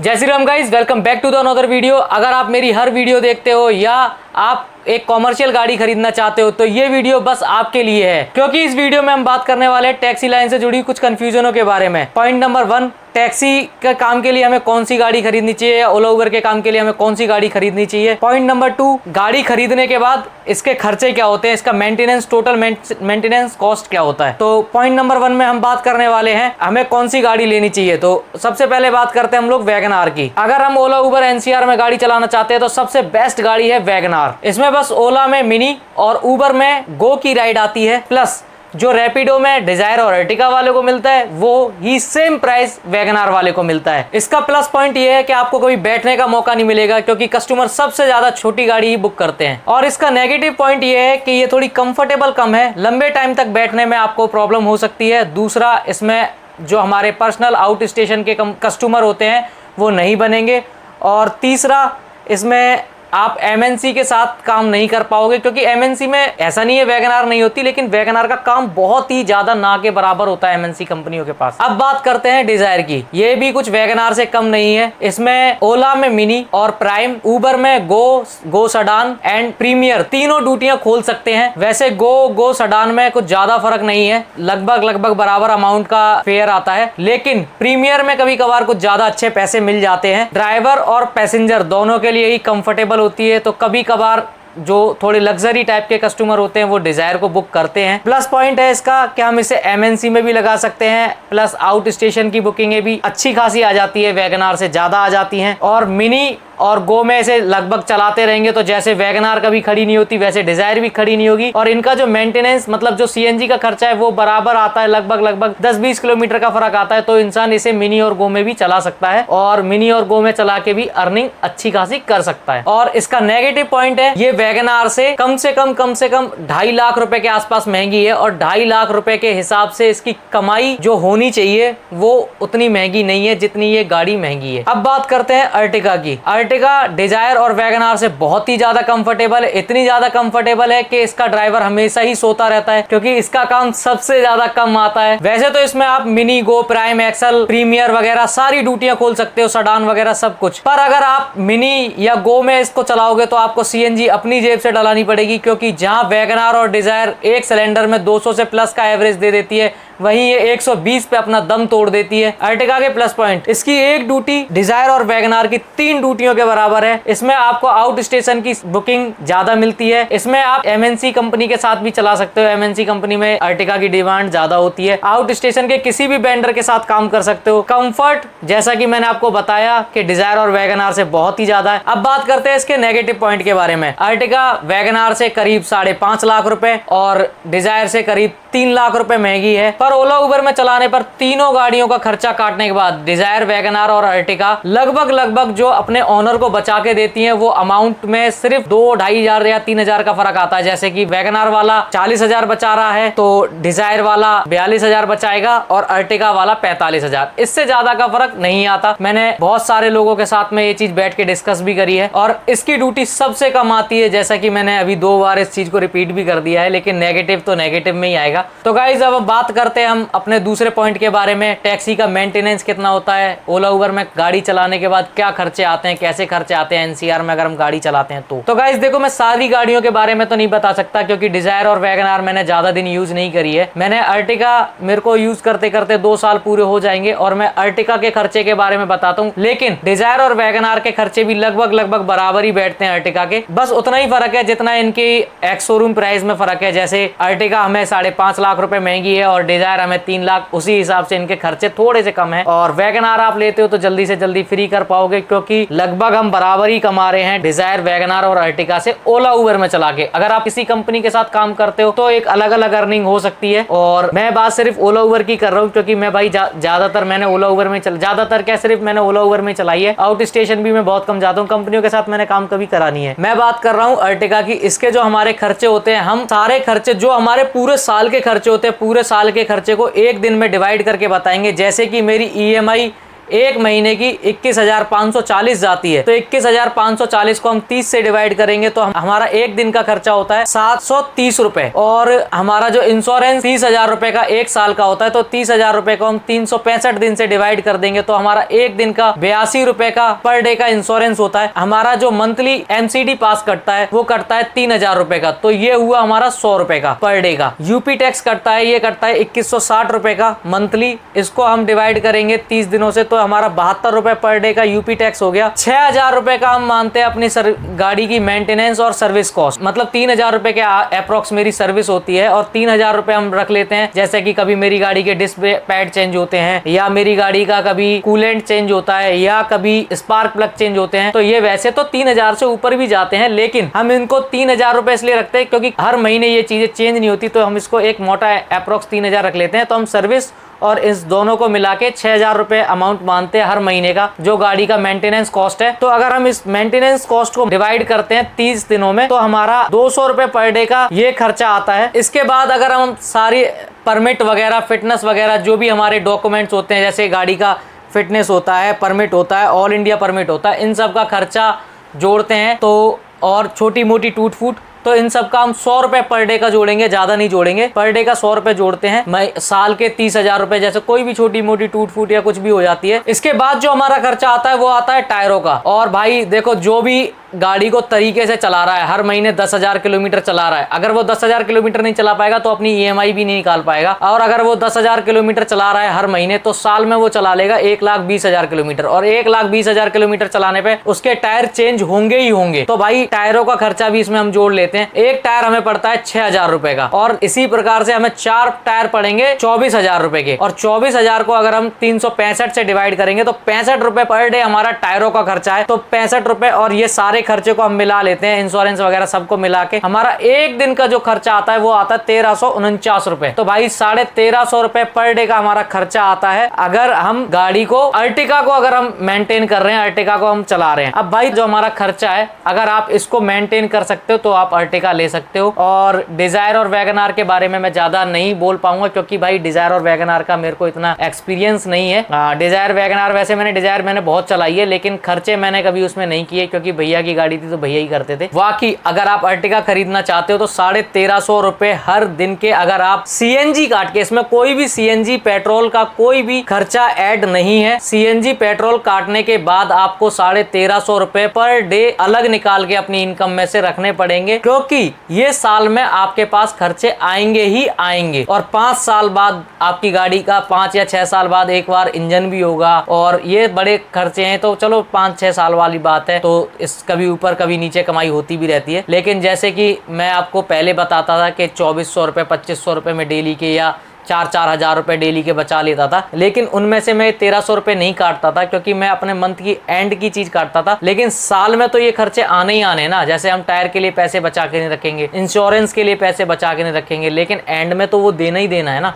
जय Shri Ram guys, welcome back to the another video. अगर आप मेरी हर वीडियो देखते हो या आप एक कॉमर्शियल गाड़ी खरीदना चाहते हो तो ये वीडियो बस आपके लिए है, क्योंकि इस वीडियो में हम बात करने वाले हैं टैक्सी लाइन से जुड़ी कुछ कंफ्यूजनों के बारे में। पॉइंट नंबर 1, टैक्सी के काम के लिए हमें कौन सी गाड़ी खरीदनी चाहिए या ओला उबर के काम के लिए हमें कौन सी गाड़ी खरीदनी चाहिए। पॉइंट नंबर 2, गाड़ी खरीदने के बाद इसके खर्चे क्या होते हैं, इसका मेंटेनेंस, टोटल मेंटेनेंस कॉस्ट क्या होता है। तो पॉइंट नंबर 1 में हम बात करने वाले हैं हमें कौन सी गाड़ी लेनी चाहिए। तो सबसे पहले बात करते हैं हम लोग वैगन आर की। अगर हम ओला उबर एनसीआर में गाड़ी चलाना चाहते हैं तो सबसे बेस्ट गाड़ी है वैगन आर। इसमें बस ओला में मिनी और उबर में गो की राइड आती है, प्लस जो रैपिडो में डिजायर और अर्टिगा वाले को मिलता है वो ही सेम प्राइस वैगन आर वाले को मिलता है। इसका प्लस पॉइंट ये है कि आपको कभी बैठने का मौका नहीं मिलेगा, क्योंकि कस्टमर सबसे ज्यादा छोटी गाड़ी ही बुक करते हैं। और इसका नेगेटिव पॉइंट ये है कि ये थोड़ी कंफर्टेबल कम है, लंबे टाइम तक बैठने में आपको प्रॉब्लम हो सकती है। दूसरा, इसमें जो हमारे पर्सनल आउट स्टेशन के कस्टमर होते हैं वो नहीं बनेंगे। और तीसरा, इसमें आप एमएनसी के साथ काम नहीं कर पाओगे, क्योंकि एमएनसी में ऐसा नहीं है वैगन आर नहीं होती, लेकिन वैगन आर का काम बहुत ही ज्यादा ना के बराबर होता है एमएनसी कंपनियों के पास। अब बात करते हैं डिजायर की। ये भी कुछ वैगन आर से कम नहीं है। इसमें ओला में मिनी और प्राइम, उबर में गो सडान एंड प्रीमियर तीनों ड्यूटियां खोल सकते हैं। वैसे गो सडान में कुछ ज्यादा फर्क नहीं है, लगभग बराबर अमाउंट का फेयर आता है, लेकिन प्रीमियर में कभी कभार कुछ ज्यादा अच्छे पैसे मिल जाते हैं। ड्राइवर और पैसेंजर दोनों के लिए ही कंफर्टेबल होती है, तो कभी कभार जो थोड़े लग्जरी टाइप के कस्टमर होते हैं वो डिजायर को बुक करते हैं। प्लस पॉइंट है इसका कि हम इसे एमएनसी में भी लगा सकते हैं, प्लस आउट स्टेशन की बुकिंग भी अच्छी खासी आ जाती है, वैगन आर से ज्यादा आ जाती हैं। और मिनी और गो में इसे लगभग चलाते रहेंगे तो जैसे वैगन आर कभी खड़ी नहीं होती वैसे डिजायर भी खड़ी नहीं होगी। और इनका जो मेंटेनेंस, मतलब जो सीएनजी का खर्चा है वो बराबर आता है, लगभग 10-20 किलोमीटर का फर्क आता है। तो इंसान इसे मिनी और गो में भी चला सकता है और मिनी और गो में चला के भी अर्निंग अच्छी खासी कर सकता है। और इसका नेगेटिव पॉइंट है ये वैगन आर से कम से कम 2.5 लाख रुपए के आसपास महंगी है, और 2.5 लाख रुपए के हिसाब से इसकी कमाई जो होनी चाहिए वो उतनी महंगी नहीं है जितनी ये गाड़ी महंगी है। अब बात करते हैं अर्टिगा की। अर्टिगा डिजायर और वैगन आर से बहुत ही ज्यादा कंफर्टेबल है, इतनी ज्यादा कंफर्टेबल है कि इसका ड्राइवर हमेशा ही सोता रहता है, क्योंकि इसका काम सबसे ज्यादा कम आता है। वैसे तो इसमें आप मिनी, गो, प्राइम, एक्सल, प्रीमियर वगैरह सारी ड्यूटियां खोल सकते हो, सडान वगैरह सब कुछ। पर अगर आप मिनी या गो में इसको चलाओगे तो आपको सीएनजी अपनी जेब से डलानी पड़ेगी, क्योंकि जहां वैगन आर और डिजायर एक सिलेंडर में 200 से प्लस का एवरेज दे देती है, वहीं ये 120 पे अपना दम तोड़ देती है। अर्टिगा के प्लस पॉइंट, इसकी एक ड्यूटी डिजायर और वैगन आर की 3 ड्यूटियों के बराबर है। इसमें आपको आउट स्टेशन की बुकिंग ज्यादा मिलती है। इसमें आप एमएनसी कंपनी के साथ भी चला सकते हो, एमएनसी कंपनी में अर्टिगा की डिमांड ज्यादा होती है। आउट स्टेशन के किसी भी वेंडर के साथ काम कर सकते हो। कंफर्ट, जैसा कि मैंने आपको बताया कि डिजायर और वैगन आर से बहुत ही ज्यादा है। अब बात करते हैं इसके नेगेटिव पॉइंट के बारे में। अर्टिगा वैगन आर से करीब 5.5 लाख रुपए और डिजायर से करीब 3 लाख रुपए महंगी है। पर ओला उबर में चलाने पर तीनों गाड़ियों का खर्चा काटने के बाद डिजायर, वैगन आर और अर्टिगा लगभग जो अपने ओनर को बचा के देती हैं वो अमाउंट में सिर्फ 2-2.5 या 3,000 का फर्क आता है। जैसे कि वैगन आर वाला 40,000 बचा रहा है तो डिजायर वाला 42,000 बचाएगा और अर्टिगा वाला 45,000। इससे ज्यादा का फर्क नहीं आता। मैंने बहुत सारे लोगों के साथ में ये चीज बैठ के डिस्कस भी करी है, और इसकी ड्यूटी सबसे कम आती है, जैसा कि मैंने अभी 2 बार इस चीज को रिपीट भी कर दिया है, लेकिन नेगेटिव तो नेगेटिव में ही आएगा। तो गाइज अब बात करते हैं हम अपने दूसरे पॉइंट के बारे में, टैक्सी का मेंटेनेंस कितना होता है, ओला उबर में गाड़ी चलाने के बाद क्या खर्चे आते हैं, कैसे खर्चे आते हैं एनसीआर में अगर हम गाड़ी चलाते हैं तो गाइज देखो, मैं सारी गाड़ियों के बारे में तो नहीं बता सकता, क्योंकि डिजायर और वैगन आर मैंने ज्यादा दिन यूज नहीं करी है। मैंने अर्टिगा, मेरे को यूज करते करते 2 साल पूरे हो जाएंगे, और मैं अर्टिगा के खर्चे के बारे में बताता हूँ। लेकिन डिजायर और वैगन आर के खर्चे भी लगभग बराबर ही बैठते हैं अर्टिगा के, बस उतना ही फर्क है जितना इनकी एक्स शोरूम प्राइस में फर्क है। जैसे अर्टिगा हमें 5.5 लाख रुपए महंगी है और डिजायर हमें 3 लाख, उसी हिसाब से इनके खर्चे थोड़े से कम है। और वैगन आर आप लेते हो तो जल्दी से जल्दी फ्री कर पाओगे, क्योंकि लगभग हम बराबर ही कमा रहे हैं डिजायर, वैगन आर और अर्टिगा से ओला उबर में चला के। अगर आप किसी कंपनी के साथ काम करते हो तो एक अलग अलग अर्निंग हो सकती है। और मैं बात सिर्फ ओला उबर की कर रहा हूँ, क्योंकि मैं भाई ज्यादातर मैंने ओला उबर में ज्यादातर क्या सिर्फ मैंने ओला उबर में चलाई है। आउट स्टेशन भी मैं बहुत कम जाता हूँ, कंपनियों के साथ मैंने काम कभी करा नहीं है। मैं बात कर रहा हूँ अर्टिगा की। इसके जो हमारे खर्चे होते हैं, हम सारे खर्चे जो हमारे पूरे साल के खर्चे होते हैं, पूरे साल के खर्चे को एक दिन में डिवाइड करके बताएंगे। जैसे कि मेरी ईएमआई एक महीने की 21,540 जाती है। तो 21,540 को हम 30 से डिवाइड करेंगे तो हमारा एक दिन का खर्चा होता है 730 रुपए। और हमारा जो इंश्योरेंस 30,000 रुपए का एक साल का होता है, तो 30,000 रुपए को हम 365 दिन से डिवाइड कर देंगे तो हमारा एक दिन का 82 रुपए का पर डे का इंश्योरेंस होता है। हमारा जो मंथली एमसीडी पास कटता है वो कटता है 3,000 रुपए का, तो ये हुआ हमारा 100 रुपए का पर डे का। यूपी टैक्स कटता है, ये कटता है 2160 रुपए का मंथली। इसको हम डिवाइड करेंगे 30 दिनों से तो हमारा 72 रुपए पर डे का यूपी टैक्स हो गया। 6,000 रुपए का हम मानते हैं अपनी गाड़ी की मेंटेनेंस और सर्विस कॉस्ट, मतलब 3,000 रुपए के अप्रोक्स मेरी सर्विस होती है और 3,000 रुपए हम रख लेते हैं जैसे कि कभी मेरी गाड़ी के डिस्प्ले पैड चेंज होते हैं या मेरी गाड़ी का कभी कूलेंट चेंज होता है या कभी स्पार्क प्लग चेंज होते हैं। तो ये वैसे तो 3,000 से ऊपर भी जाते हैं, लेकिन हम इनको 3,000 रुपए इसलिए रखते हैं क्योंकि हर महीने ये चीजें चेंज नहीं होती, तो हम इसको एक मोटा अप्रोक्स 3,000 रख लेते हैं। तो हम सर्विस और इस दोनों को मिला के 6,000 रुपए अमाउंट मानते हैं हर महीने का जो गाड़ी का मेंटेनेंस कॉस्ट है। तो अगर हम इस मेंटेनेंस कॉस्ट को डिवाइड करते हैं 30 दिनों में तो हमारा 200 रुपए पर डे का ये खर्चा आता है। इसके बाद अगर हम सारी परमिट वगैरह, फिटनेस वगैरह जो भी हमारे डॉक्यूमेंट्स होते हैं, जैसे गाड़ी का फिटनेस होता है, परमिट होता है, ऑल इंडिया परमिट होता है, इन सब का खर्चा जोड़ते हैं तो और छोटी मोटी टूट फूट, तो इन सब का हम 100 रुपए पर डे का जोड़ेंगे, ज्यादा नहीं जोड़ेंगे। पर डे का 100 रुपए जोड़ते हैं। साल के 30,000 रुपए जैसे कोई भी छोटी मोटी टूट फूट या कुछ भी हो जाती है। इसके बाद जो हमारा खर्चा आता है वो आता है टायरों का। और भाई देखो, जो भी गाड़ी को तरीके से चला रहा है, हर महीने 10,000 किलोमीटर चला रहा है, अगर वो 10,000 किलोमीटर नहीं चला पाएगा तो अपनी EMI भी नहीं निकाल पाएगा। और अगर वो 10,000 किलोमीटर चला रहा है हर महीने तो साल में वो चला लेगा 1,20,000 किलोमीटर, और 1,20,000 किलोमीटर चलाने पे उसके टायर चेंज होंगे ही होंगे। तो भाई टायरों का खर्चा भी इसमें हम जोड़ लेते हैं। एक टायर हमें पड़ता है 6,000 रुपए का, और इसी प्रकार से हमें 4 टायर पड़ेंगे 24,000 रुपए के। और 24,000 को अगर हम 365 से डिवाइड करेंगे तो 65 रुपए पर डे हमारा टायरों का खर्चा है। तो 65 रुपए और ये सारे खर्चे को हम मिला लेते हैं, इंश्योरेंस वगैरह सबको मिला के हमारा एक दिन का जो खर्चा आता है वो आता है 1,349 रुपए। तो भाई 1,350 रुपए पर डे का हमारा खर्चा आता है अगर हम गाड़ी को, अर्टिगा को अगर हम मेंटेन कर रहे हैं, अर्टिगा को हम चला रहे हैं। अब भाई जो हमारा खर्चा है, अगर आप इसको मेंटेन कर सकते हो तो आप अर्टिगा ले सकते हो। और डिजायर और वैगनआर के बारे में मैं ज्यादा नहीं बोल पाऊंगा क्योंकि भाई डिजायर और वैगनआर का मेरे को इतना एक्सपीरियंस नहीं है। डिजायर वैगनआर वैसे मैंने बहुत चलाई है, लेकिन खर्चे मैंने कभी उसमें नहीं किए क्योंकि भैया की गाड़ी थी तो भैया ही करते थे। बाकी अगर आप अर्टिगा खरीदना चाहते हो तो 1,350 रुपए हर दिन के, अगर आप CNG काट के, इसमें कोई भी CNG पेट्रोल का कोई भी खर्चा ऐड नहीं है। CNG पेट्रोल काटने के बाद आपको 1,350 रुपए पर डे अलग निकाल के अपनी इनकम में से रखने पड़ेंगे, क्योंकि ये साल में आपके पास खर्चे आएंगे ही आएंगे। और 5 साल बाद आपकी गाड़ी का, 5 या 6 साल बाद एक बार इंजन भी होगा, और ये बड़े खर्चे हैं। तो चलो 5-6 साल वाली बात है, तो इस कभी ऊपर कभी नीचे कमाई होती भी रहती है। लेकिन जैसे कि मैं आपको पहले बताता था कि 2,400 रुपए 2,500 रुपए में डेली के या 4-4 हजार रुपए डेली के बचा लेता था, लेकिन उनमें से मैं 1,300 रुपए नहीं काटता था क्योंकि मैं अपने मंथ की एंड की चीज काटता था। लेकिन साल में तो ये खर्चे आने ही आने ना, जैसे हम टायर के लिए पैसे बचा के नहीं रखेंगे, इंश्योरेंस के लिए पैसे बचा के नहीं रखेंगे, लेकिन एंड में तो वो देना ही देना है ना।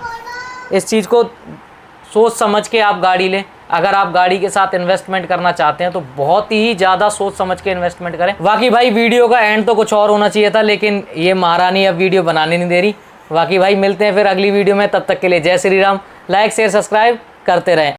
इस चीज को सोच समझ के आप गाड़ी लें। अगर आप गाड़ी के साथ इन्वेस्टमेंट करना चाहते हैं तो बहुत ही ज्यादा सोच समझ के इन्वेस्टमेंट करें। बाकी भाई वीडियो का एंड तो कुछ और होना चाहिए था, लेकिन ये महारानी अब वीडियो बनाने नहीं दे रही। बाकी भाई मिलते हैं फिर अगली वीडियो में, तब तक के लिए जय Shri Ram. Like share subscribe करते रहें।